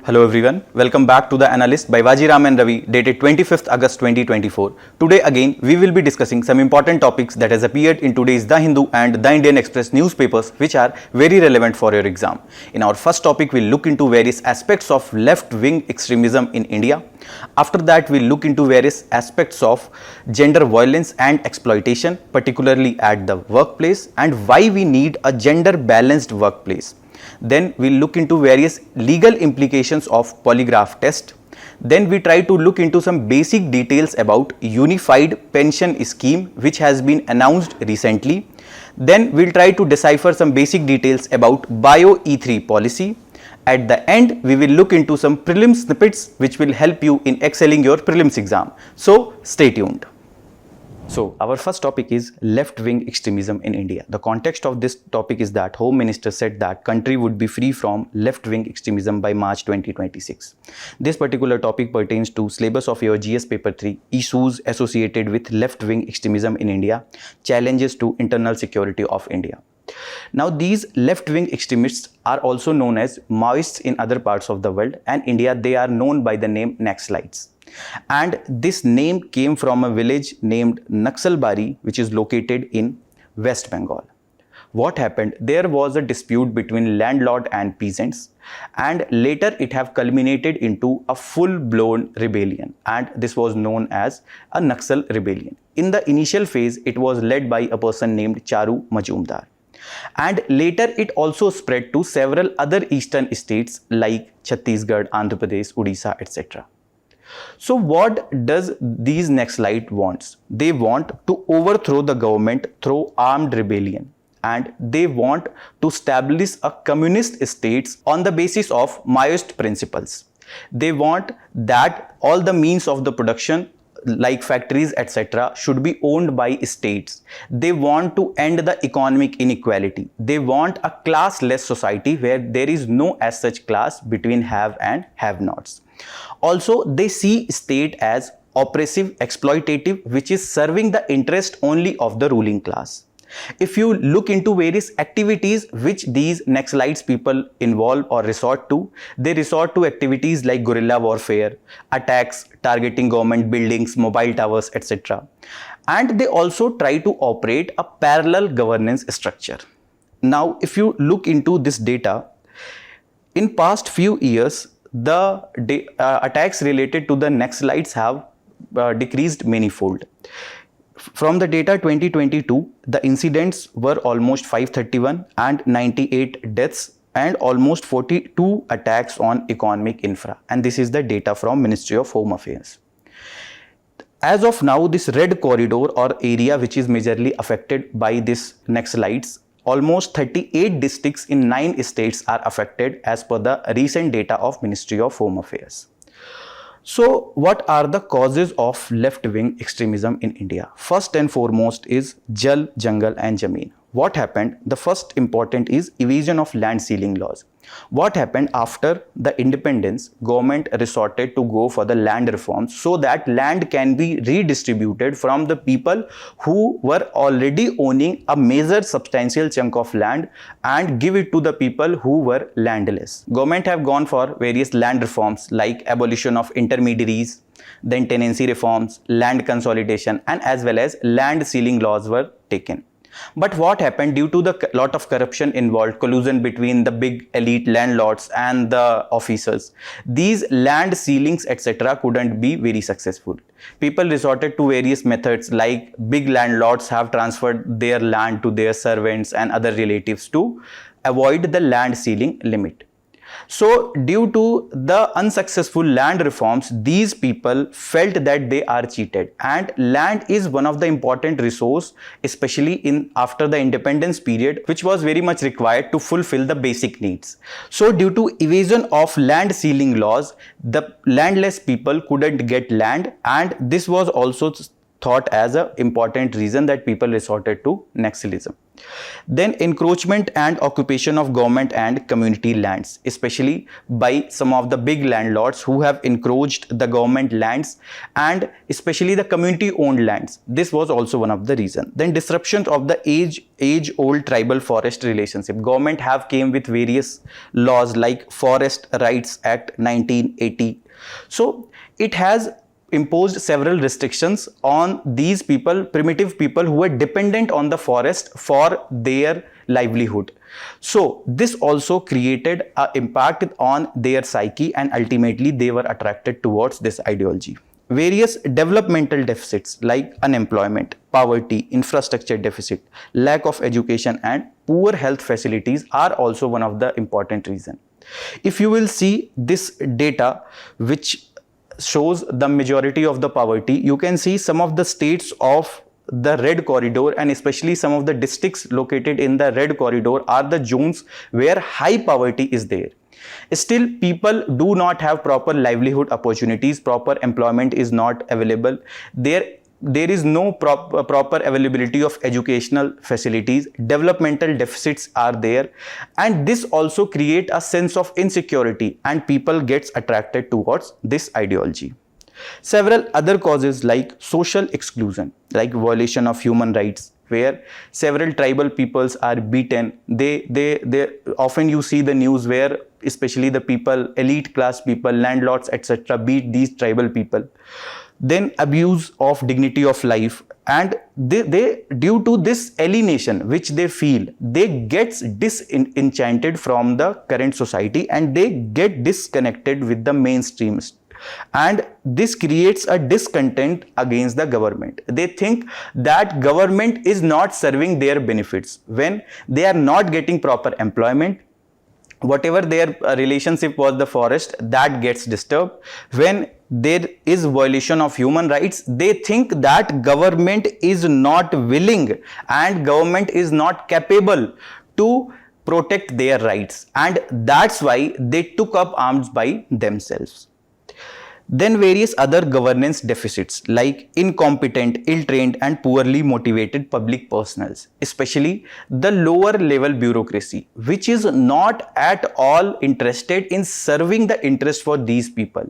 Hello everyone, welcome back to The Analyst by Vajiram and Ravi, dated 25th August 2024. Today again, we will be discussing some important topics that has appeared in today's The Hindu and The Indian Express newspapers which are very relevant for your exam. In our first topic, we'll look into various aspects of left-wing extremism in India. After that, we'll look into various aspects of gender violence and exploitation, particularly at the workplace, and why we need a gender-balanced workplace. Then we'll look into various legal implications of polygraph test. Then we try to look into some basic details about unified pension scheme which has been announced recently. Then we'll try to decipher some basic details about Bio E3 policy. At the end, we will look into some prelims snippets which will help you in excelling your prelims exam. So stay tuned. So our first topic is left-wing extremism in India. The context of this topic is that Home Minister said that country would be free from left-wing extremism by March 2026. This particular topic pertains to syllabus of your GS paper 3, issues associated with left-wing extremism in India, challenges to internal security of India. Now these left-wing extremists are also known as Maoists in other parts of the world, and India they are known by the name Naxalites. And this name came from a village named Naxalbari which is located in West Bengal. What happened? There was a dispute between landlord and peasants, and later it have culminated into a full-blown rebellion, and this was known as a Naxal rebellion. In the initial phase, it was led by a person named Charu Majumdar. And later it also spread to several other eastern states like Chhattisgarh, Andhra Pradesh, Odisha, etc. So what does these Naxalite wants? They want to overthrow the government through armed rebellion, and they want to establish a communist states on the basis of Maoist principles. They want that all the means of the production like factories etc. should be owned by states. They want to end the economic inequality. They want a classless society where there is no as such class between have and have-nots. Also, they see state as oppressive, exploitative, which is serving the interest only of the ruling class. If you look into various activities which these Naxalites people involve or resort to, they resort to activities like guerrilla warfare, attacks targeting government buildings, mobile towers, etc. And they also try to operate a parallel governance structure. Now, if you look into this data, in past few years, the attacks related to the Naxalites have decreased manifold. From the data 2022, the incidents were almost 531 and 98 deaths and almost 42 attacks on economic infra. And this is the data from Ministry of Home Affairs. As of now, this red corridor or area which is majorly affected by this Naxalites, almost 38 districts in 9 states are affected as per the recent data of Ministry of Home Affairs. So what are the causes of left-wing extremism in India? First and foremost is Jal, Jangal and Jameen. What happened? The first important is evasion of land ceiling laws. What happened after the independence? Government resorted to go for the land reforms so that land can be redistributed from the people who were already owning a major substantial chunk of land and give it to the people who were landless. Government have gone for various land reforms like abolition of intermediaries, then tenancy reforms, land consolidation, and as well as land ceiling laws were taken. But what happened? Due to the lot of corruption involved, collusion between the big elite landlords and the officers, these land ceilings etc. couldn't be very successful. People resorted to various methods like big landlords have transferred their land to their servants and other relatives to avoid the land ceiling limit. So due to the unsuccessful land reforms, these people felt that they are cheated, and land is one of the important resource, especially in after the independence period, which was very much required to fulfill the basic needs. So due to evasion of land ceiling laws, the landless people couldn't get land, and this was also thought as an important reason that people resorted to Naxalism. Then encroachment and occupation of government and community lands, especially by some of the big landlords who have encroached the government lands and especially the community owned lands. This was also one of the reasons. Then disruption of the age old tribal forest relationship. Government have came with various laws like Forest Rights Act 1980. So it has imposed several restrictions on these people, primitive people who were dependent on the forest for their livelihood. So this also created an impact on their psyche, and ultimately they were attracted towards this ideology. Various developmental deficits like unemployment, poverty, infrastructure deficit, lack of education and poor health facilities are also one of the important reasons. If you will see this data which shows the majority of the poverty, you can see some of the states of the red corridor and especially some of the districts located in the red corridor are the zones where high poverty is there. Still, people do not have proper livelihood opportunities, proper employment is not available. There is no proper availability of educational facilities, developmental deficits are there, and this also create a sense of insecurity and people gets attracted towards this ideology. Several other causes like social exclusion, like violation of human rights, where several tribal peoples are beaten. They often you see the news where especially the people, elite class people, landlords, etc. beat these tribal people. Then abuse of dignity of life, and they due to this alienation which they feel, they get disenchanted from the current society and they get disconnected with the mainstream, and this creates a discontent against the government. They think that government is not serving their benefits. When they are not getting proper employment, whatever their relationship was the forest, that gets disturbed. When there is violation of human rights, they think that government is not willing and government is not capable to protect their rights, and that's why they took up arms by themselves. Then various other governance deficits like incompetent, ill-trained and poorly motivated public personals, especially the lower level bureaucracy, which is not at all interested in serving the interest for these people.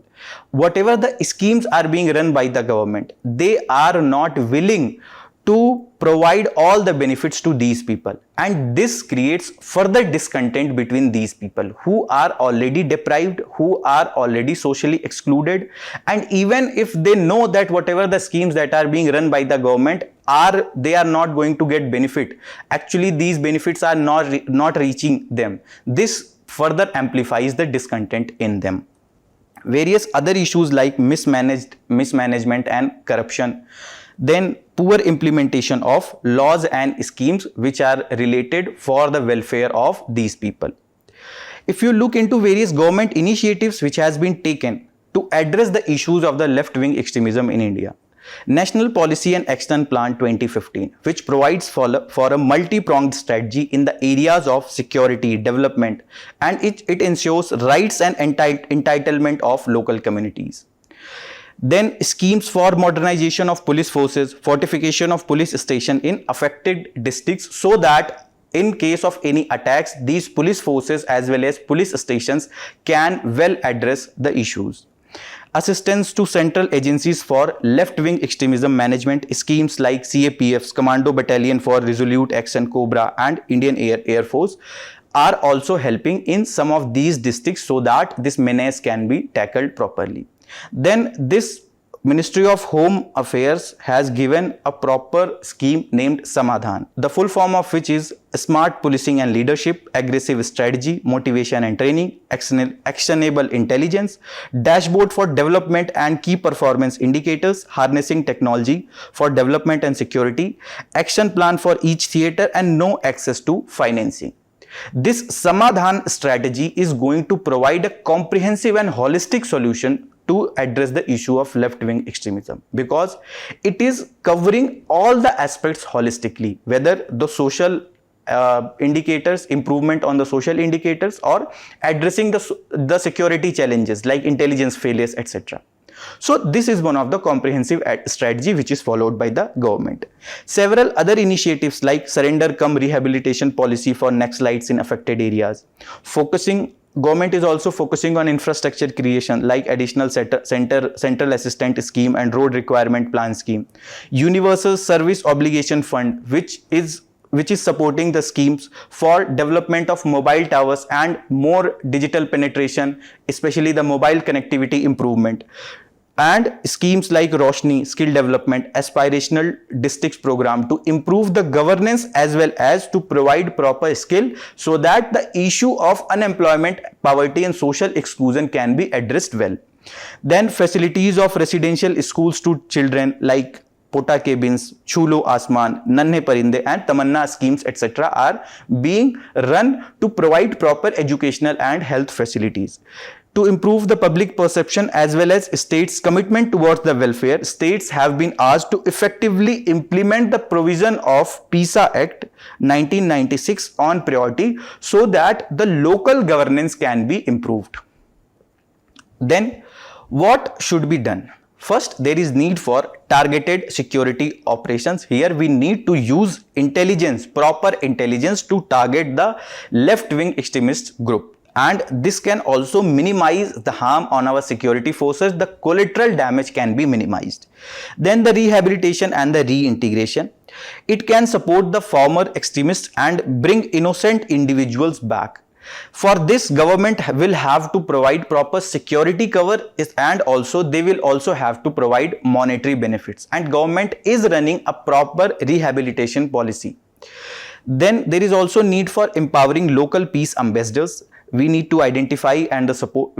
Whatever the schemes are being run by the government, they are not willing to provide all the benefits to these people, and this creates further discontent between these people who are already deprived, who are already socially excluded, and even if they know that whatever the schemes that are being run by the government they are not going to get benefit, actually these benefits are not reaching them, this further amplifies the discontent in them. Various other issues like mismanagement and corruption, then poor implementation of laws and schemes which are related for the welfare of these people. If you look into various government initiatives which has been taken to address the issues of the left-wing extremism in India, National Policy and Action Plan 2015, which provides for a multi-pronged strategy in the areas of security, development, and it ensures rights and entitlement of local communities. Then schemes for modernization of police forces, fortification of police station in affected districts so that in case of any attacks, these police forces as well as police stations can well address the issues. Assistance to central agencies for left-wing extremism management schemes like CAPF's Commando Battalion for Resolute Action Cobra and Indian Air Force are also helping in some of these districts so that this menace can be tackled properly. Then this Ministry of Home Affairs has given a proper scheme named Samadhan, the full form of which is Smart Policing and Leadership, Aggressive Strategy, Motivation and Training, Actionable Intelligence, Dashboard for Development and Key Performance Indicators, Harnessing Technology for Development and Security, Action Plan for each theatre and No Access to Financing. This Samadhan strategy is going to provide a comprehensive and holistic solution to address the issue of left-wing extremism, because it is covering all the aspects holistically, whether the social indicators, improvement on the social indicators, or addressing the security challenges like intelligence failures, etc. So this is one of the comprehensive strategy which is followed by the government. Several other initiatives like surrender cum rehabilitation policy for Naxalites in affected areas. Government is also focusing on infrastructure creation like additional central assistant scheme and road requirement plan scheme. Universal service obligation fund which is supporting the schemes for development of mobile towers and more digital penetration, especially the mobile connectivity improvement. And schemes like Roshni, skill development, aspirational districts program to improve the governance as well as to provide proper skill so that the issue of unemployment, poverty and social exclusion can be addressed well. Then facilities of residential schools to children like Pota Cabins, Chulo Asman, Nanne Parinde and Tamanna schemes etc. are being run to provide proper educational and health facilities. To improve the public perception as well as states' commitment towards the welfare, states have been asked to effectively implement the provision of PISA Act 1996 on priority so that the local governance can be improved. Then what should be done? First, there is need for targeted security operations. Here we need to use intelligence, proper intelligence to target the left-wing extremist group. And this can also minimize the harm on our security forces. The collateral damage can be minimized. Then the rehabilitation and the reintegration. It can support the former extremists and bring innocent individuals back. For this, government will have to provide proper security cover and also they will also have to provide monetary benefits. And government is running a proper rehabilitation policy. Then there is also need for empowering local peace ambassadors. We need to identify and support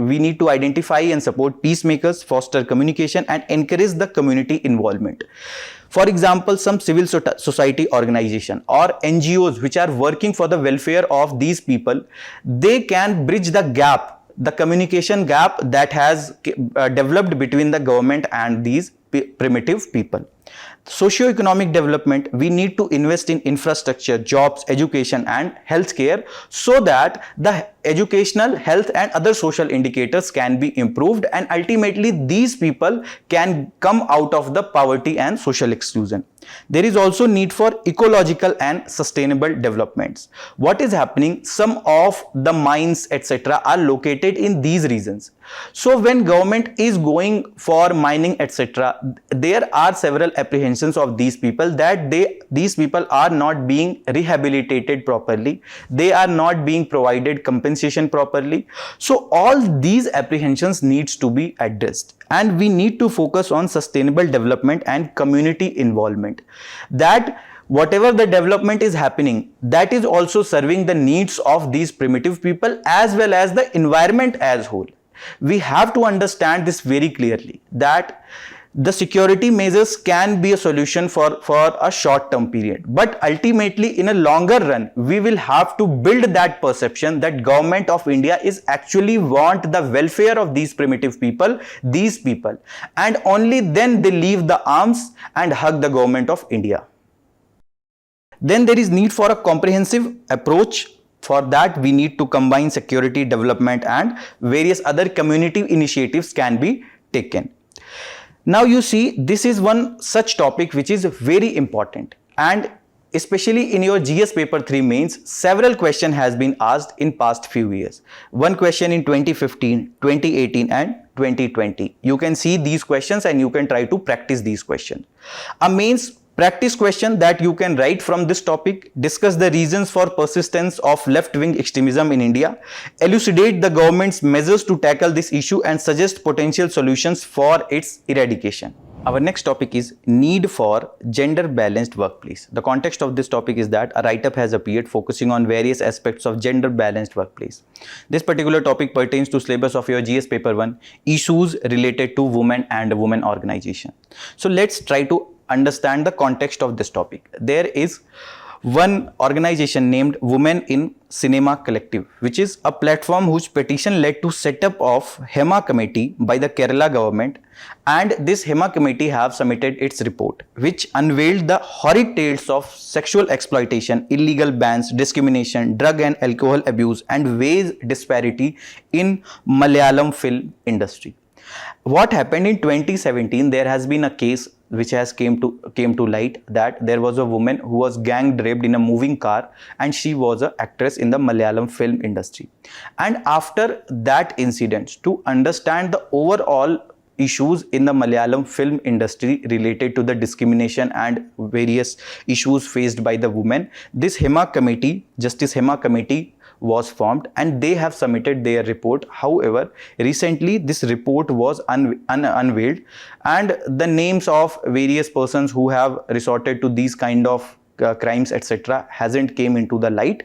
peacemakers, foster communication and encourage the community involvement. For example, some civil society organization or NGOs which are working for the welfare of these people, they can bridge the gap, the communication gap that has developed between the government and these primitive people. Socio-economic development, we need to invest in infrastructure, jobs, education and healthcare so that the educational, health and other social indicators can be improved and ultimately these people can come out of the poverty and social exclusion. There is also need for ecological and sustainable developments. What is happening? Some of the mines etc. are located in these regions. So when government is going for mining etc., there are several apprehensions of these people that these people are not being rehabilitated properly, they are not being provided compensation properly. So all these apprehensions needs to be addressed and we need to focus on sustainable development and community involvement, that whatever the development is happening, that is also serving the needs of these primitive people as well as the environment as whole. We have to understand this very clearly, that the security measures can be a solution for a short-term period, but ultimately in a longer run we will have to build that perception that government of India is actually want the welfare of these primitive people, and only then they leave the arms and hug the government of India. Then there is need for a comprehensive approach. For that, we need to combine security development and various other community initiatives can be taken. Now you see, this is one such topic which is very important, and especially in your GS paper 3 mains, several questions has been asked in past few years. One question in 2015, 2018 and 2020. You can see these questions and you can try to practice these questions. A mains practice question that you can write from this topic: discuss the reasons for persistence of left-wing extremism in India, elucidate the government's measures to tackle this issue and suggest potential solutions for its eradication. Our next topic is need for gender balanced workplace. The context of this topic is that a write-up has appeared focusing on various aspects of gender balanced workplace. This particular topic pertains to syllabus of your GS paper 1, issues related to women and women organization. So let's try to understand the context of this topic. There is one organization named Women in Cinema Collective, which is a platform whose petition led to setup of HEMA committee by the Kerala government, and this HEMA committee have submitted its report which unveiled the horrid tales of sexual exploitation, illegal bans, discrimination, drug and alcohol abuse and wage disparity in Malayalam film industry. What happened in 2017, there has been a case which has came to light, that there was a woman who was gang raped in a moving car, and she was an actress in the Malayalam film industry. And after that incident, to understand the overall issues in the Malayalam film industry related to the discrimination and various issues faced by the women, this HEMA committee, Justice HEMA committee, was formed, and they have submitted their report. However, recently this report was unveiled, and the names of various persons who have resorted to these kind of crimes, etc., hasn't came into the light.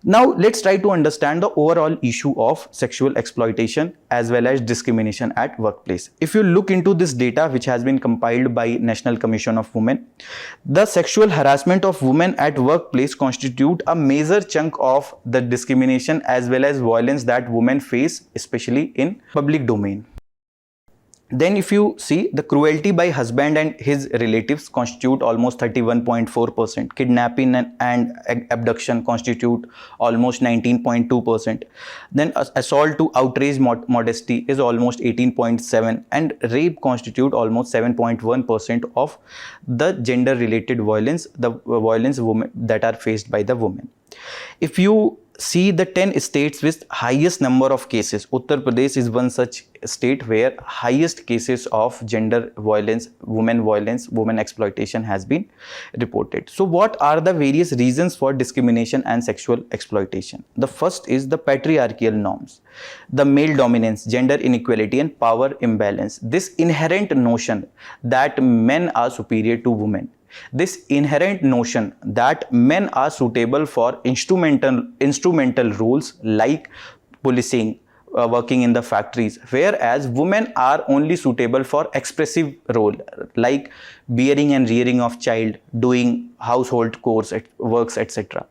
Now let's try to understand the overall issue of sexual exploitation as well as discrimination at workplace. If you look into this data which has been compiled by National Commission of Women, the sexual harassment of women at workplace constitute a major chunk of the discrimination as well as violence that women face, especially in public domain. Then if you see, the cruelty by husband and his relatives constitute almost 31.4%. Kidnapping and abduction constitute almost 19.2%. Then assault to outrage modesty is almost 18.7%, and rape constitute almost 7.1% of the gender related violence, the violence women that are faced by the women. If you see the 10 states with highest number of cases, Uttar Pradesh is one such state where highest cases of gender violence, women exploitation has been reported. So what are the various reasons for discrimination and sexual exploitation? The first is the patriarchal norms, the male dominance, gender inequality and power imbalance. This inherent notion that men are superior to women, this inherent notion that men are suitable for instrumental roles like policing, working in the factories, whereas women are only suitable for expressive role like bearing and rearing of child, doing household chores, works, etc.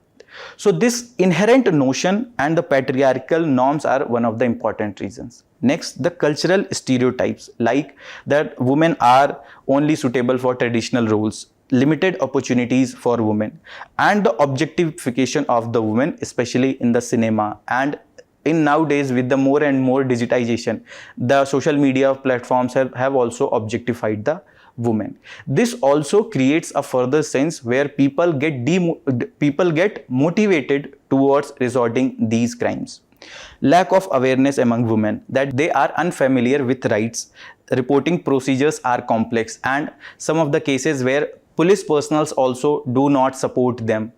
So this inherent notion and the patriarchal norms are one of the important reasons. Next, the cultural stereotypes like that women are only suitable for traditional roles, limited opportunities for women, and the objectification of the women, especially in the cinema. And in nowadays, with the more and more digitization, the social media platforms have also objectified the women. This also creates a further sense where people get motivated towards resorting these crimes. Lack of awareness among women, that they are unfamiliar with rights, reporting procedures are complex, and some of the cases where police personnel also do not support them.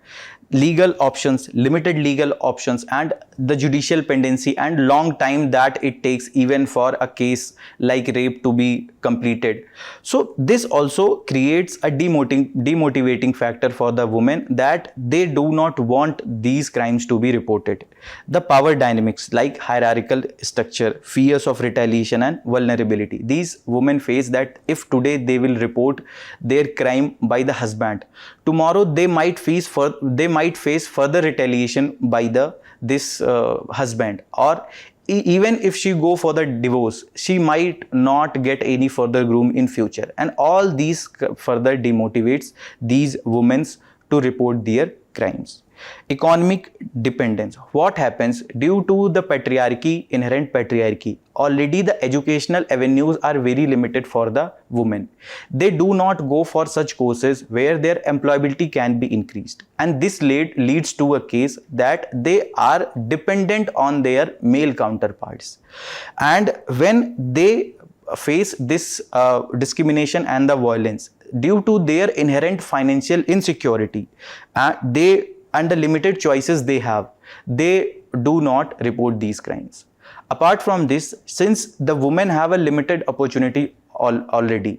Legal options, limited legal options, and the judicial pendency and long time that it takes even for a case like rape to be completed. So this also creates a demotivating factor for the women, that they do not want these crimes to be reported. The power dynamics like hierarchical structure, fears of retaliation and vulnerability. These women face that if today they will report their crime by the husband, tomorrow they might face further retaliation by this husband, or even if she go for the divorce, she might not get any further groom in future, and all these further demotivates these women to report their crimes. Economic dependence. What happens due to the patriarchy, inherent patriarchy? Already the educational avenues are very limited for the women. They do not go for such courses where their employability can be increased, and this leads to a case that they are dependent on their male counterparts, and when they face this discrimination and the violence due to their inherent financial insecurity, and the limited choices they have, they do not report these crimes. Apart from this, since the women have a limited opportunity already,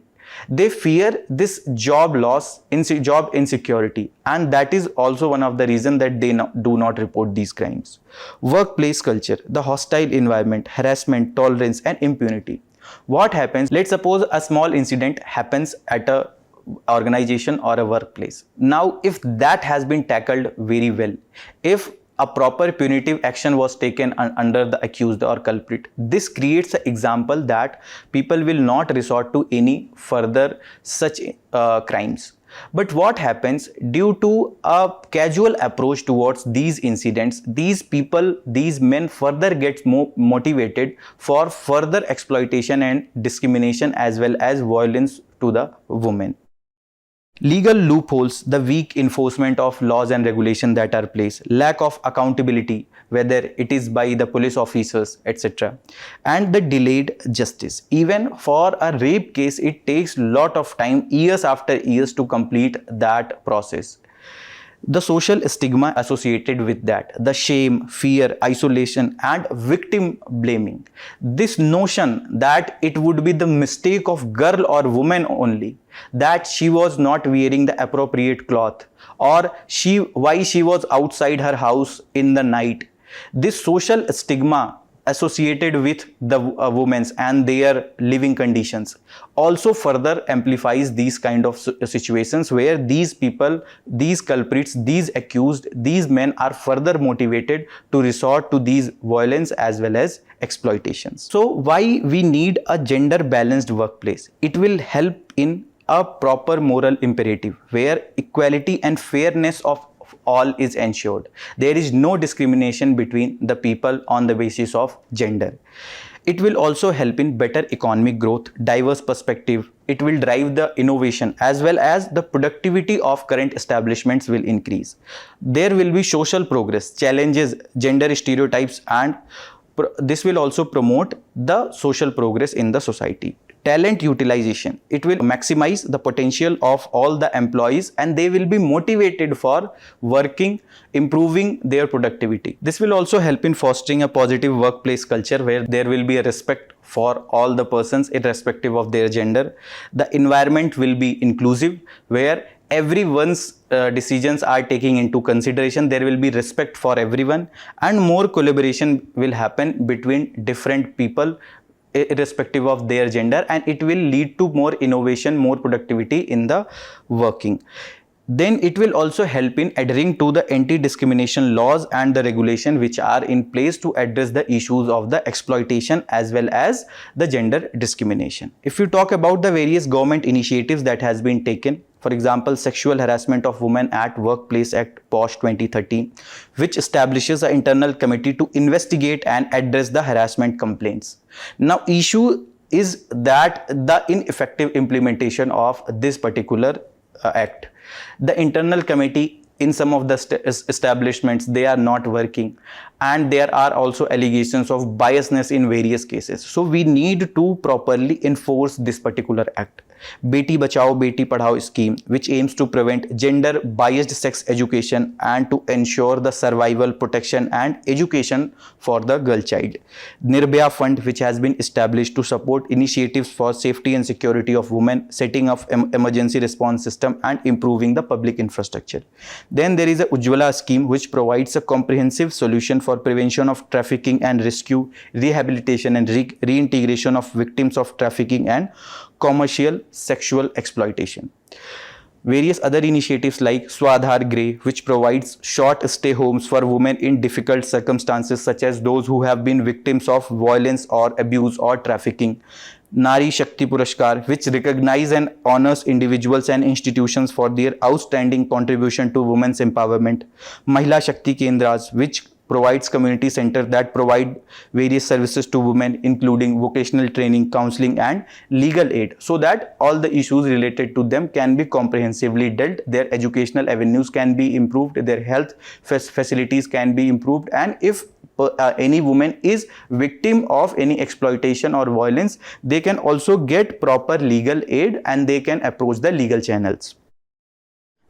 they fear this job loss, job insecurity, and that is also one of the reasons that they do not report these crimes. Workplace culture, the hostile environment, harassment, tolerance and impunity. What happens? Let's suppose a small incident happens at a organization or a workplace. Now, if that has been tackled very well, if a proper punitive action was taken under the accused or culprit, this creates an example that people will not resort to any further such crimes. But what happens due to a casual approach towards these incidents, these people, these men further gets more motivated for further exploitation and discrimination as well as violence to the women. Legal loopholes, the weak enforcement of laws and regulation that are placed, lack of accountability, whether it is by the police officers, etc., and the delayed justice. Even for a rape case, it takes lot of time, years after years, to complete that process. The social stigma associated with that, the shame, fear, isolation, and victim blaming. This notion that it would be the mistake of girl or woman only, that she was not wearing the appropriate cloth, or why she was outside her house in the night. This social stigma associated with the women's and their living conditions also further amplifies these kind of situations where these people, these culprits, these accused, these men are further motivated to resort to these violence as well as exploitations. So why we need a gender balanced workplace? It will help in a proper moral imperative where equality and fairness of all is ensured. There is no discrimination between the people on the basis of gender. It will also help in better economic growth, diverse perspective. It will drive the innovation as well as the productivity of current establishments will increase. There will be social progress, challenges gender stereotypes, and this will also promote the social progress in the society. Talent utilization, it will maximize the potential of all the employees and they will be motivated for working, improving their productivity. This will also help in fostering a positive workplace culture where there will be a respect for all the persons irrespective of their gender. The environment will be inclusive where everyone's decisions are taking into consideration. There will be respect for everyone and more collaboration will happen between different people irrespective of their gender, and it will lead to more innovation, more productivity in the working. Then it will also help in adhering to the anti-discrimination laws and the regulation which are in place to address the issues of the exploitation as well as the gender discrimination. If you talk about the various government initiatives that has been taken, for example, Sexual Harassment of Women at Workplace Act POSH 2013, which establishes an internal committee to investigate and address the harassment complaints. Now, issue is that the ineffective implementation of this particular act. The internal committee in some of the establishments, they are not working, and there are also allegations of biasness in various cases. So we need to properly enforce this particular act. Beti Bachao Beti Padhao scheme, which aims to prevent gender biased sex education and to ensure the survival, protection and education for the girl child. Nirbhaya Fund, which has been established to support initiatives for safety and security of women, setting up emergency response system and improving the public infrastructure. Then there is a Ujjwala scheme, which provides a comprehensive solution for prevention of trafficking and rescue, rehabilitation and reintegration of victims of trafficking and commercial sexual exploitation. Various other initiatives like Swadhar Grey, which provides short stay homes for women in difficult circumstances such as those who have been victims of violence or abuse or trafficking. Nari Shakti Puraskar, which recognize and honors individuals and institutions for their outstanding contribution to women's empowerment. Mahila Shakti Kendras, which provides community centers that provide various services to women, including vocational training, counseling and legal aid, so that all the issues related to them can be comprehensively dealt. Their educational avenues can be improved, their health facilities can be improved, and if any woman is victim of any exploitation or violence, they can also get proper legal aid and they can approach the legal channels.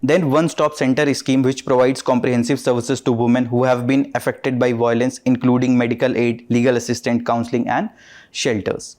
Then One Stop Center scheme, which provides comprehensive services to women who have been affected by violence, including medical aid, legal assistance, counseling and shelters.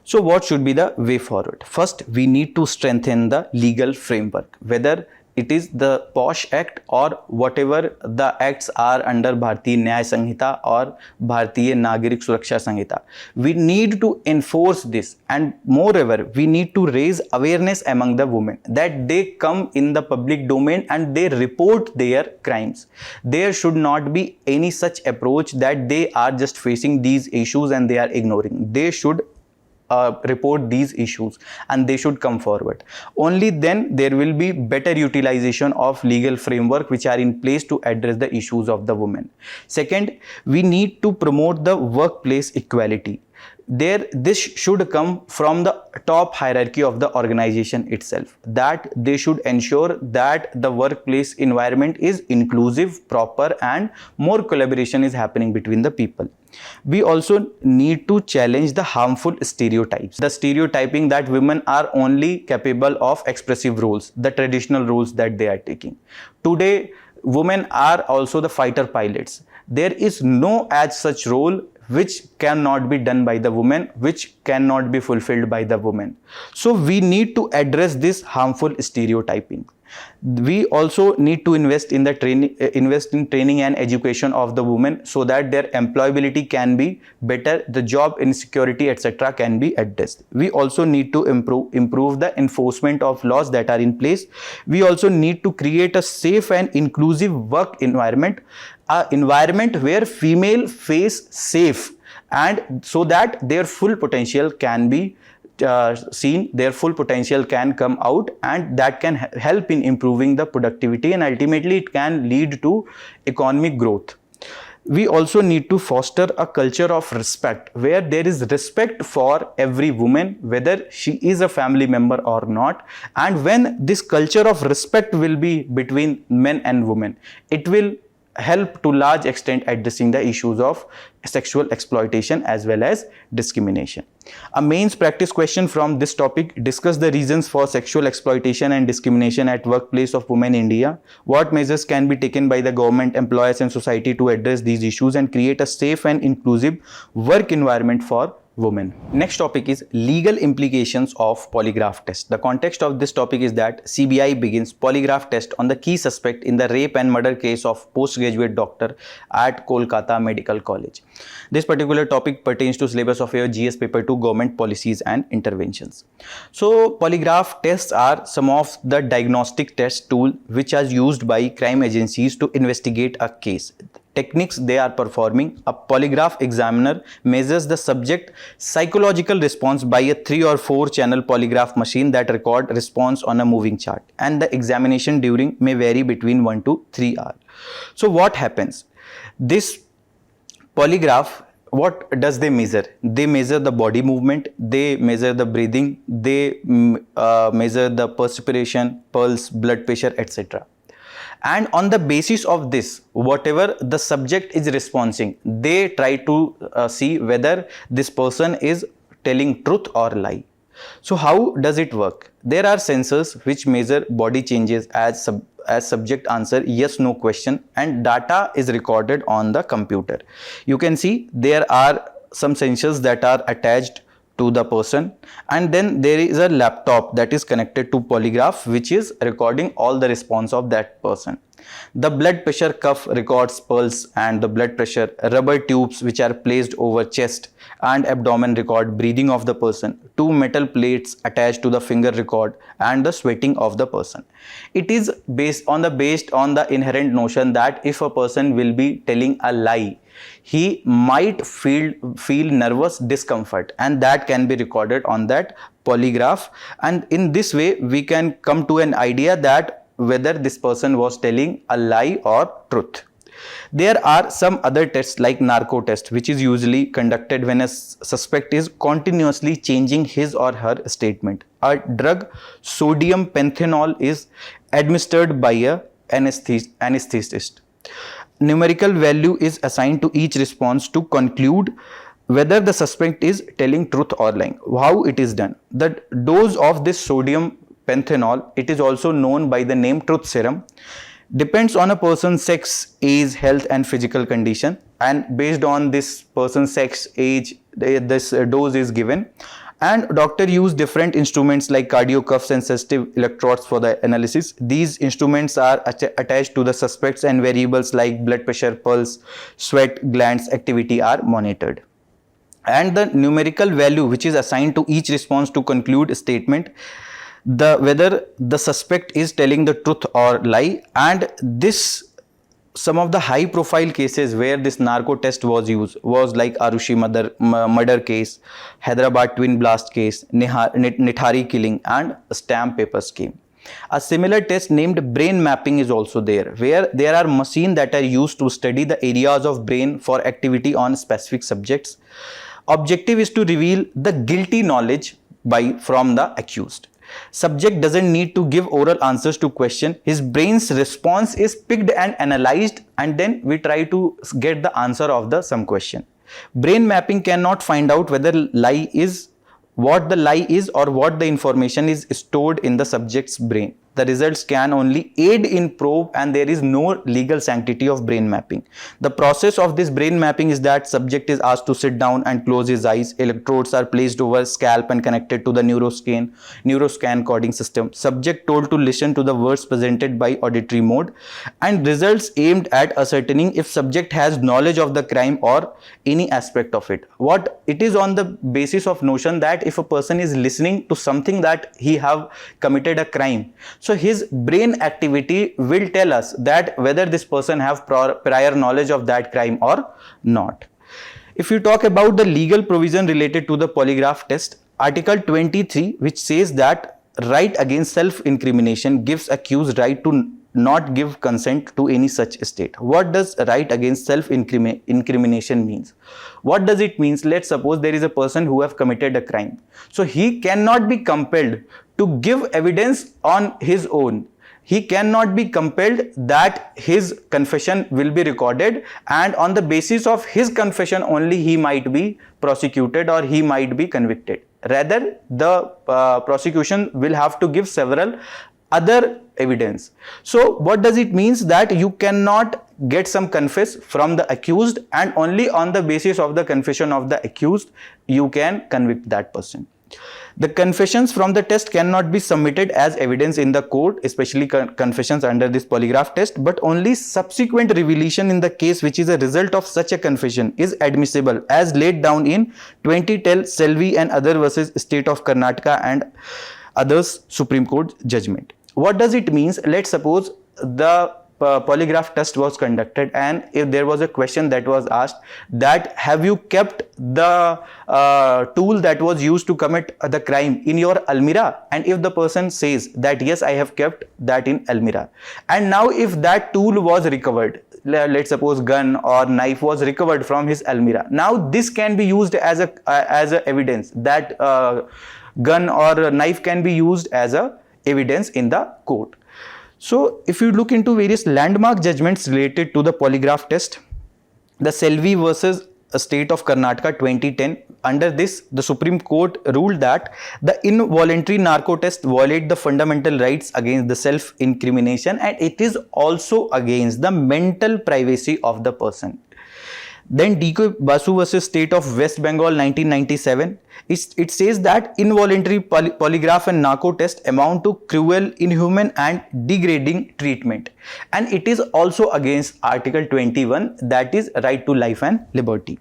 So what should be the way forward? First, we need to strengthen the legal framework, whether it is the POSH Act or whatever the acts are under Bharatiya Nyaya Sanhita or Bharatiya Nagirik Suraksha Sanhita. We need to enforce this, and moreover, we need to raise awareness among the women that they come in the public domain and they report their crimes. There should not be any such approach that they are just facing these issues and they are ignoring. They should report these issues, and they should come forward. Only then there will be better utilization of legal framework which are in place to address the issues of the women. Second, we need to promote the workplace equality. This should come from the top hierarchy of the organization itself, that they should ensure that the workplace environment is inclusive, proper, and more collaboration is happening between the people. We also need to challenge the harmful stereotypes, the stereotyping that women are only capable of expressive roles, the traditional roles that they are taking. Today, women are also the fighter pilots. There is no as such role which cannot be done by the woman, which cannot be fulfilled by the woman. So we need to address this harmful stereotyping. We also need to invest in training and education of the women, so that their employability can be better, the job insecurity, etc., can be addressed. We also need to improve the enforcement of laws that are in place. We also need to create a safe and inclusive work environment, an environment where female face safe, and so that their full potential can be seen, their full potential can come out, and that can help in improving the productivity, and ultimately it can lead to economic growth. We also need to foster a culture of respect, where there is respect for every woman, whether she is a family member or not. And when this culture of respect will be between men and women, it will help to large extent addressing the issues of sexual exploitation as well as discrimination. A mains practice question from this topic: discuss the reasons for sexual exploitation and discrimination at workplace of women in India. What measures can be taken by the government, employers and society to address these issues and create a safe and inclusive work environment for women? Next topic is legal implications of polygraph test. The context of this topic is that CBI begins polygraph test on the key suspect in the rape and murder case of postgraduate doctor at Kolkata Medical College. This particular topic pertains to syllabus of your GS paper 2, government policies and interventions. So polygraph tests are some of the diagnostic test tool which are used by crime agencies to investigate a case. Techniques they are performing: a polygraph examiner measures the subject psychological response by a 3 or 4 channel polygraph machine that record response on a moving chart, and the examination during may vary between 1 to 3 hours. So what happens? This polygraph, what does they measure? They measure the body movement, they measure the breathing, they measure the perspiration, pulse, blood pressure, etc. And on the basis of this, whatever the subject is responding, they try to see whether this person is telling truth or lie. So how does it work? There are sensors which measure body changes as subject answer yes no question, and data is recorded on the computer. You can see there are some sensors that are attached to the person, and then there is a laptop that is connected to polygraph which is recording all the response of that person. The blood pressure cuff records pulse and the blood pressure. Rubber tubes which are placed over chest and abdomen record breathing of the person. 2 metal plates attached to the finger record and the sweating of the person. It is based on the inherent notion that if a person will be telling a lie, he might feel nervous discomfort, and that can be recorded on that polygraph. And in this way we can come to an idea that whether this person was telling a lie or truth. There are some other tests like narco test, which is usually conducted when a suspect is continuously changing his or her statement. A drug, sodium pentanol, is administered by a anesthetist. Numerical value is assigned to each response to conclude whether the suspect is telling truth or lying. How it is done? The dose of this sodium pentanol, it is also known by the name truth serum, depends on a person's sex, age, health and physical condition, and based on this person's sex, age, this dose is given. And doctor use different instruments like cardio cuffs and sensitive electrodes for the analysis. These instruments are attached to the suspects, and variables like blood pressure, pulse, sweat glands activity are monitored. And the numerical value which is assigned to each response to conclude a statement, whether the suspect is telling the truth or lie, and this Some of the high profile cases where this narco test was used was like Arushi murder case, Hyderabad twin blast case, Nithari killing, and stamp paper scheme. A similar test named brain mapping is also there, where there are machines that are used to study the areas of brain for activity on specific subjects. Objective is to reveal the guilty knowledge from the accused. Subject doesn't need to give oral answers to question. His brain's response is picked and analyzed, and then we try to get the answer of the some question. Brain mapping cannot find out whether lie is what the lie is or what the information is stored in the subject's brain. The results can only aid in probe, and there is no legal sanctity of brain mapping. The process of this brain mapping is that subject is asked to sit down and close his eyes. Electrodes are placed over scalp and connected to the neuroscan coding system. Subject told to listen to the words presented by auditory mode, and results aimed at ascertaining if subject has knowledge of the crime or any aspect of it. What it is on the basis of notion that if a person is listening to something that he have committed a crime, so his brain activity will tell us that whether this person have prior knowledge of that crime or not. If you talk about the legal provision related to the polygraph test, Article 23, which says that right against self-incrimination gives accused right to not give consent to any such state. What does right against self-incrimination means? What does it means? Let's suppose there is a person who have committed a crime. So he cannot be compelled to give evidence on his own. He cannot be compelled that his confession will be recorded, and on the basis of his confession only he might be prosecuted or he might be convicted. Rather, the prosecution will have to give several other evidence. So what does it means? That you cannot get some confess from the accused, and only on the basis of the confession of the accused you can convict that person. The confessions from the test cannot be submitted as evidence in the court, especially confessions under this polygraph test, but only subsequent revelation in the case which is a result of such a confession is admissible, as laid down in 2010 Selvi and other versus State of Karnataka and others Supreme Court judgment. What does it means? Let's suppose the polygraph test was conducted, and if there was a question that was asked that have you kept the tool that was used to commit the crime in your almirah, and if the person says that yes, I have kept that in almirah, and now if that tool was recovered, let's suppose gun or knife was recovered from his almirah, now this can be used as a evidence. That gun or knife can be used as a evidence in the court. So if you look into various landmark judgments related to the polygraph test, the Selvi versus State of Karnataka 2010, under this the Supreme Court ruled that the involuntary narco test violate the fundamental rights against the self-incrimination, and it is also against the mental privacy of the person. Then DK Basu versus State of West Bengal 1997, it says that involuntary polygraph and narco test amount to cruel, inhuman and degrading treatment, and it is also against Article 21, that is right to life and liberty.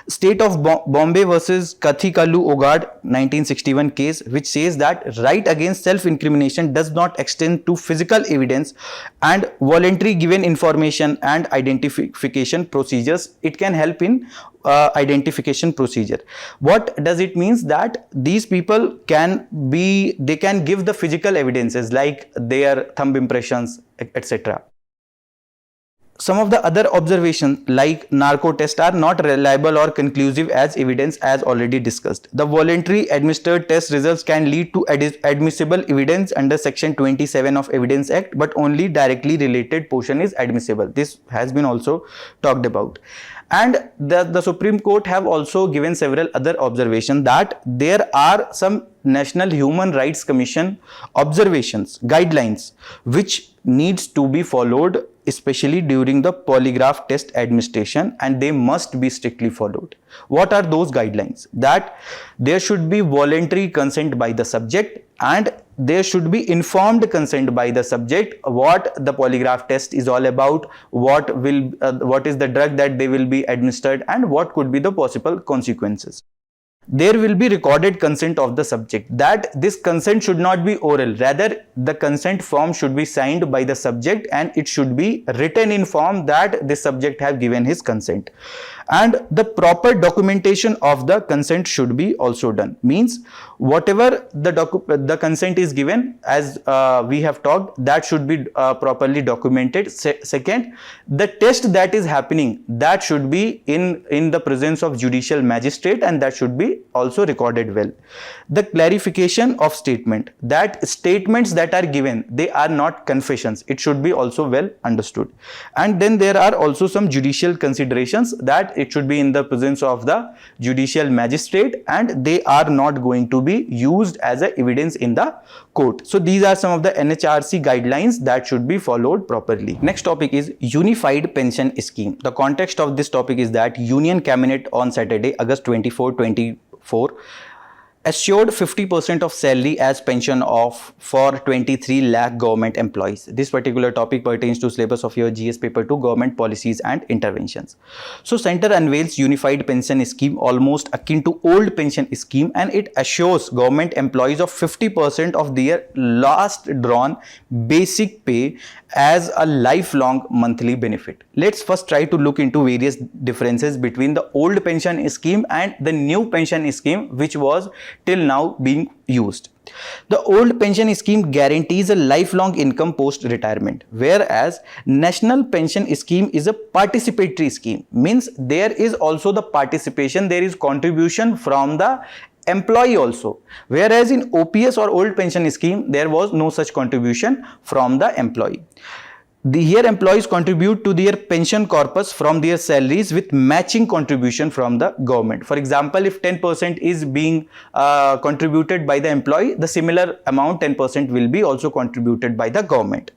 State of Bombay versus Kathikalu Ogad 1961 case, which says that right against self-incrimination does not extend to physical evidence and voluntary given information and identification procedures. It can help in identification procedure. What does it means? That these people can give the physical evidences like their thumb impressions, etc. Some of the other observations like narco test are not reliable or conclusive as evidence, as already discussed. The voluntary administered test results can lead to admissible evidence under section 27 of Evidence Act, but only directly related portion is admissible. This has been also talked about. And the Supreme Court have also given several other observations, that there are some National Human Rights Commission observations, guidelines, which needs to be followed, especially during the polygraph test administration, and they must be strictly followed. What are those guidelines? That there should be voluntary consent by the subject, and there should be informed consent by the subject what the polygraph test is all about, what is the drug that they will be administered, and what could be the possible consequences. there will be recorded consent of the subject. That this consent should not be oral, rather the consent form should be signed by the subject and it should be written in form that the subject have given his consent. And the proper documentation of the consent should be also done. Means whatever the consent is given, as we have talked, that should be properly documented. Second, the test that is happening, that should be in the presence of judicial magistrate, and that should be also recorded well. The clarification of statement, that statements that are given, they are not confessions, it should be also well understood. And then there are also some judicial considerations, that it should be in the presence of the judicial magistrate and they are not going to be used as a evidence in the court. So these are some of the NHRC guidelines that should be followed properly. Next topic is Unified Pension Scheme. The context of this topic is that Union Cabinet on Saturday, August 24, 2024 assured 50% of salary as pension for 23 lakh government employees. This particular topic pertains to syllabus of your GS paper 2, government policies and interventions. So center unveils unified pension scheme almost akin to old pension scheme, and it assures government employees of 50% of their last drawn basic pay as a lifelong monthly benefit. Let's first try to look into various differences between the old pension scheme and the new pension scheme which was till now being used. The old pension scheme guarantees a lifelong income post retirement, whereas national pension scheme is a participatory scheme. Means there is also the participation, there is contribution from the employee also, whereas in OPS or old pension scheme there was no such contribution from the employee. Here employees contribute to their pension corpus from their salaries with matching contribution from the government. For example, if 10% is being contributed by the employee, the similar amount 10% will be also contributed by the government.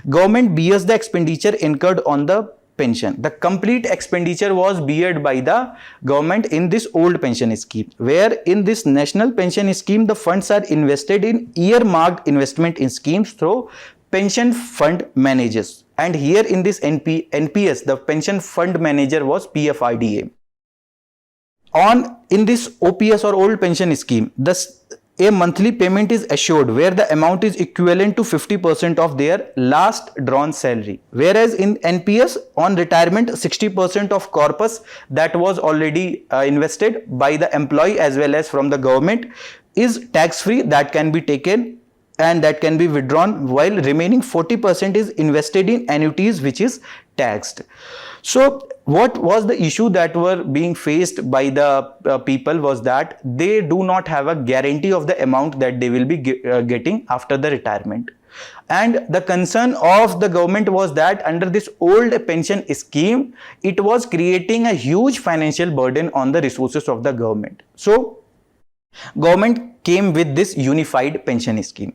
Government bears the expenditure incurred on the pension. The complete expenditure was borne by the government in this old pension scheme, where in this national pension scheme the funds are invested in earmarked investment in schemes through pension fund managers, and here in this NPS the pension fund manager was PFRDA. In this OPS or old pension scheme, a monthly payment is assured where the amount is equivalent to 50% of their last drawn salary, whereas in NPS on retirement 60% of corpus that was already invested by the employee as well as from the government is tax free, that can be taken and that can be withdrawn, while remaining 40% is invested in annuities which is taxed. So what was the issue that were being faced by the people was that they do not have a guarantee of the amount that they will be getting after the retirement. And the concern of the government was that under this old pension scheme, it was creating a huge financial burden on the resources of the government. So government came with this unified pension scheme.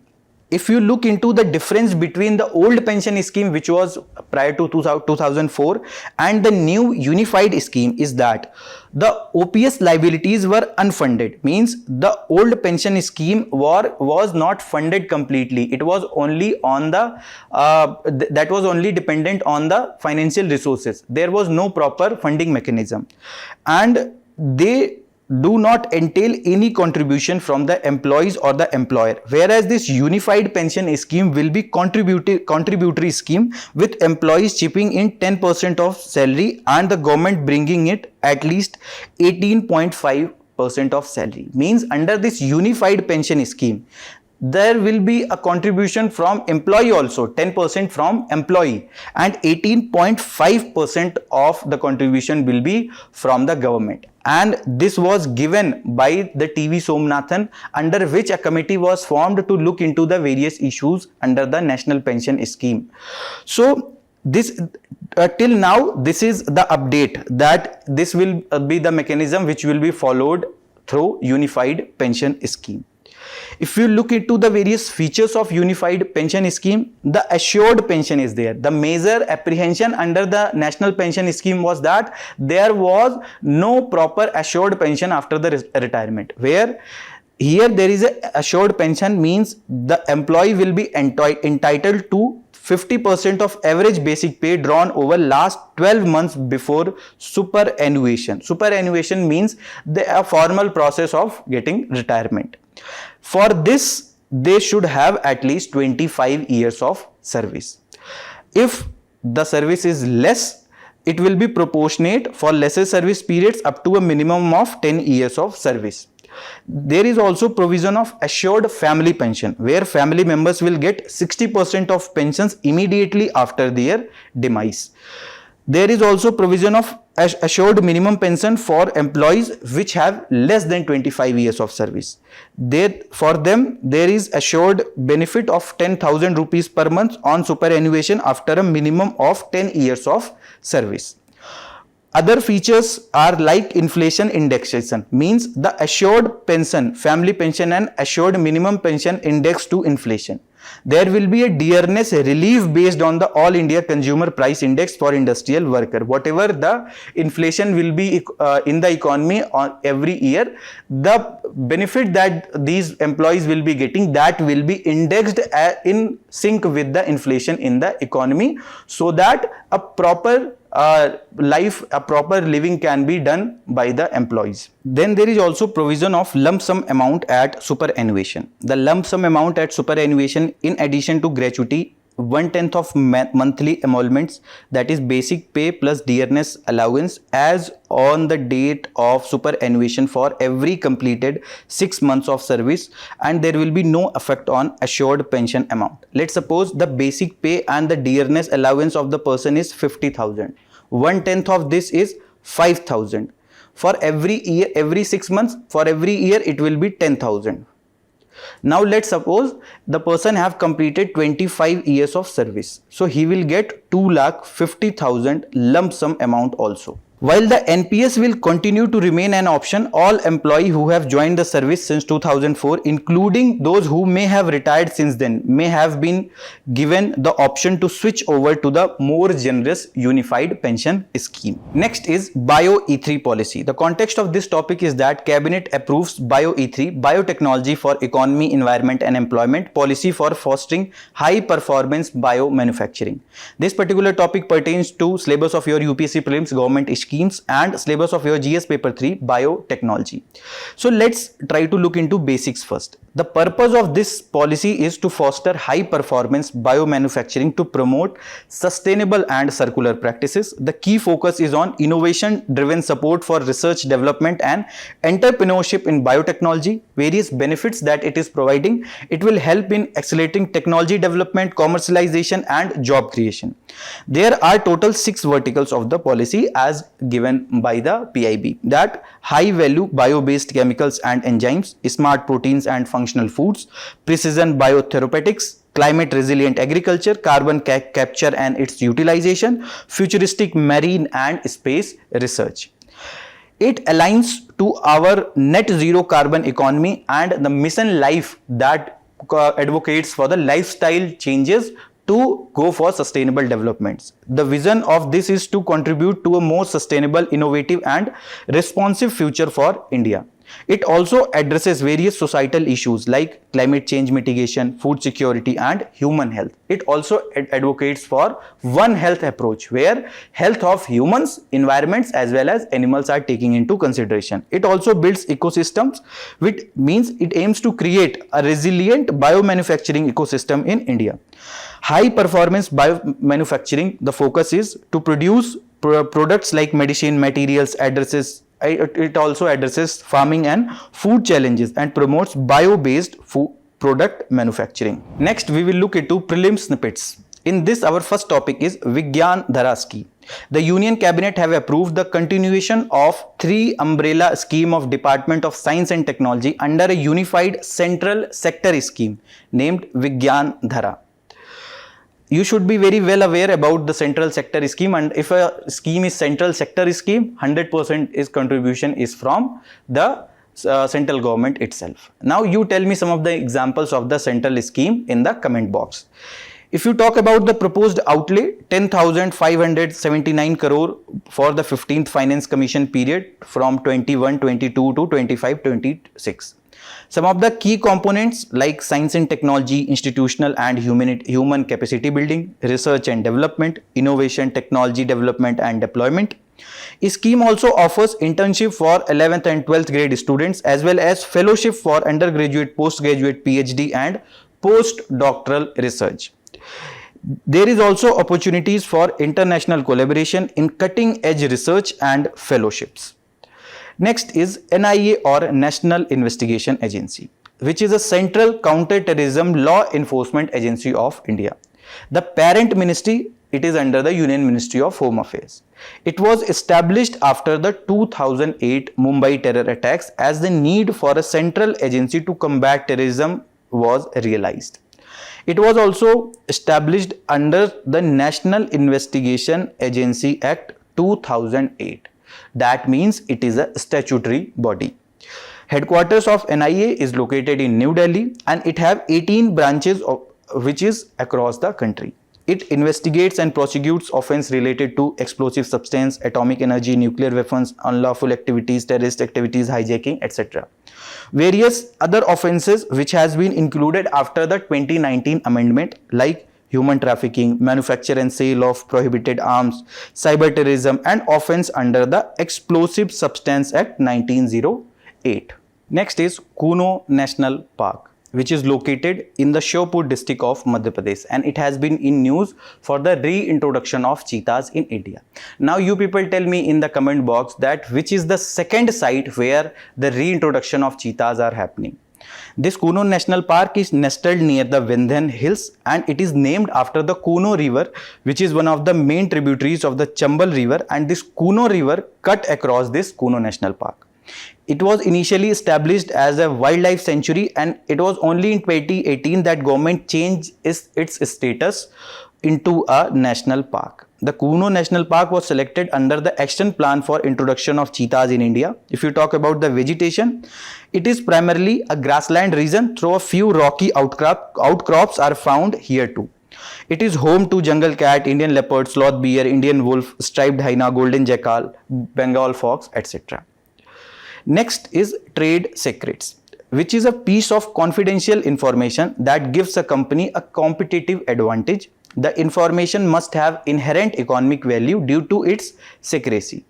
If you look into the difference between the old pension scheme which was prior to 2004 and the new unified scheme is that the OPS liabilities were unfunded. Means the old pension scheme was not funded completely. It was only on the that was only dependent on the financial resources. There was no proper funding mechanism, and they do not entail any contribution from the employees or the employer, whereas this unified pension scheme will be contributory scheme with employees chipping in 10% of salary and the government bringing it at least 18.5% of salary. Means under this unified pension scheme there will be a contribution from employee also, 10% from employee, and 18.5% of the contribution will be from the government. And this was given by the TV Somnathan, under which a committee was formed to look into the various issues under the national pension scheme. So this till now this is the update, that this will be the mechanism which will be followed through unified pension scheme. If you look into the various features of unified pension scheme, the assured pension is there. The major apprehension under the national pension scheme was that there was no proper assured pension after the retirement, where here there is a assured pension, means the employee will be entitled to 50% of average basic pay drawn over last 12 months before superannuation. Superannuation means a formal process of getting retirement. For this, they should have at least 25 years of service. If the service is less, it will be proportionate for lesser service periods up to a minimum of 10 years of service. There is also provision of assured family pension, where family members will get 60% of pensions immediately after their demise. There is also provision of assured minimum pension for employees which have less than 25 years of service. For them, there is assured benefit of 10,000 rupees per month on superannuation after a minimum of 10 years of service. Other features are like inflation indexation, means the assured pension, family pension and assured minimum pension indexed to inflation. There will be a dearness relief based on the All India Consumer Price Index for industrial worker. Whatever the inflation will be in the economy on every year, the benefit that these employees will be getting, that will be indexed in sync with the inflation in the economy, so that a proper proper living can be done by the employees. Then there is also provision of lump sum amount at superannuation. The lump sum amount at superannuation, in addition to gratuity, 1/10 of monthly emoluments, that is basic pay plus dearness allowance, as on the date of superannuation for every completed 6 months of service, and there will be no effect on assured pension amount. Let's suppose the basic pay and the dearness allowance of the person is 50,000. 1/10 of this is 5,000. For every year, every 6 months, for every year it will be 10,000. Now let's suppose the person have completed 25 years of service. So he will get 2,50,000 lump sum amount also. While the NPS will continue to remain an option, all employees who have joined the service since 2004, including those who may have retired since then, may have been given the option to switch over to the more generous unified pension scheme. Next is Bio-E3 policy. The context of this topic is that Cabinet approves Bio-E3, Biotechnology for Economy, Environment and Employment policy for fostering high performance biomanufacturing. This particular topic pertains to syllabus of your UPSC prelims government schemes and syllabus of your GS paper 3 biotechnology. So let's try to look into basics first. The purpose of this policy is to foster high performance biomanufacturing to promote sustainable and circular practices. The key focus is on innovation driven support for research development and entrepreneurship in biotechnology. Various benefits that it is providing: it will help in accelerating technology development, commercialization and job creation. There are total 6 verticals of the policy as given by the PIB, that high value bio-based chemicals and enzymes, smart proteins and functional foods, precision biotherapeutics, climate resilient agriculture, carbon capture and its utilization, futuristic marine and space research. It aligns to our net zero carbon economy and the mission life that advocates for the lifestyle changes to go for sustainable developments. The vision of this is to contribute to a more sustainable, innovative and responsive future for India. It also addresses various societal issues like climate change mitigation, food security and human health. It also advocates for One Health approach, where health of humans, environments as well as animals are taken into consideration. It also builds ecosystems, which means it aims to create a resilient biomanufacturing ecosystem in India. High performance biomanufacturing, the focus is to produce products like medicine, materials, it also addresses farming and food challenges and promotes bio-based food product manufacturing. Next, we will look into prelim snippets. In this, our first topic is Vigyan Dhara scheme. The Union Cabinet have approved the continuation of 3 umbrella scheme of Department of Science and Technology under a unified central sector scheme named Vigyan Dhara. You should be very well aware about the central sector scheme, and if a scheme is central sector scheme, 100% is contribution is from the central government itself. Now you tell me some of the examples of the central scheme in the comment box. If you talk about the proposed outlay, 10,579 crore for the 15th Finance Commission period from 21-22 to 25-26. Some of the key components like science and technology, institutional and human capacity building, research and development, innovation, technology development and deployment. Scheme also offers internship for 11th and 12th grade students as well as fellowship for undergraduate, postgraduate, PhD and postdoctoral research. There is also opportunities for international collaboration in cutting edge research and fellowships. Next is NIA or National Investigation Agency, which is a central counter-terrorism law enforcement agency of India. The parent ministry, it is under the Union Ministry of Home Affairs. It was established after the 2008 Mumbai terror attacks as the need for a central agency to combat terrorism was realized. It was also established under the National Investigation Agency Act 2008. That means it is a statutory body. Headquarters of NIA is located in New Delhi and it have 18 branches which is across the country. It investigates and prosecutes offense related to explosive substance, atomic energy, nuclear weapons, unlawful activities, terrorist activities, hijacking, etc. Various other offenses which has been included after the 2019 amendment like human trafficking, manufacture and sale of prohibited arms, cyber terrorism and offense under the Explosive Substance Act 1908. Next is Kuno National Park, which is located in the Shiopur district of Madhya Pradesh, and it has been in news for the reintroduction of cheetahs in India. Now you people tell me in the comment box that which is the second site where the reintroduction of cheetahs are happening. This Kuno National Park is nestled near the Vindhyan Hills and it is named after the Kuno River, which is one of the main tributaries of the Chambal River, and this Kuno River cut across this Kuno National Park. It was initially established as a wildlife sanctuary and it was only in 2018 that government changed its status into a national park. The Kuno National Park was selected under the action plan for introduction of cheetahs in India. If you talk about the vegetation, it is primarily a grassland region, though a few rocky outcrops are found here too. It is home to jungle cat, Indian leopard, sloth bear, Indian wolf, striped hyena, golden jackal, Bengal fox, etc. Next is trade secrets, which is a piece of confidential information that gives a company a competitive advantage. The information must have inherent economic value due to its secrecy,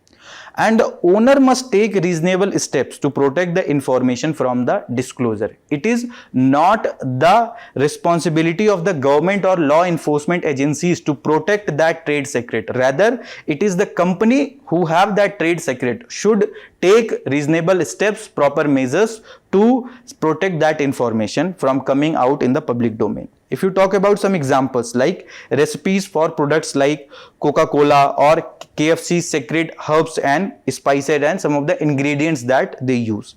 and the owner must take reasonable steps to protect the information from the disclosure. It is not the responsibility of the government or law enforcement agencies to protect that trade secret. Rather, it is the company who have that trade secret should take reasonable steps, proper measures to protect that information from coming out in the public domain. If you talk about some examples like recipes for products like Coca-Cola or KFC's secret herbs and spices and some of the ingredients that they use.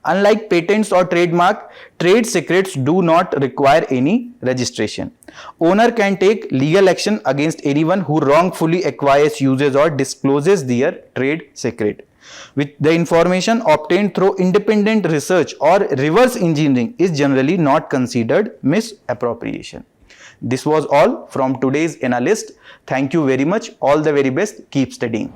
Unlike patents or trademark, trade secrets do not require any registration. Owner can take legal action against anyone who wrongfully acquires, uses or discloses their trade secret. With the information obtained through independent research or reverse engineering is generally not considered misappropriation. This was all from today's analyst. Thank you very much. All the very best. Keep studying.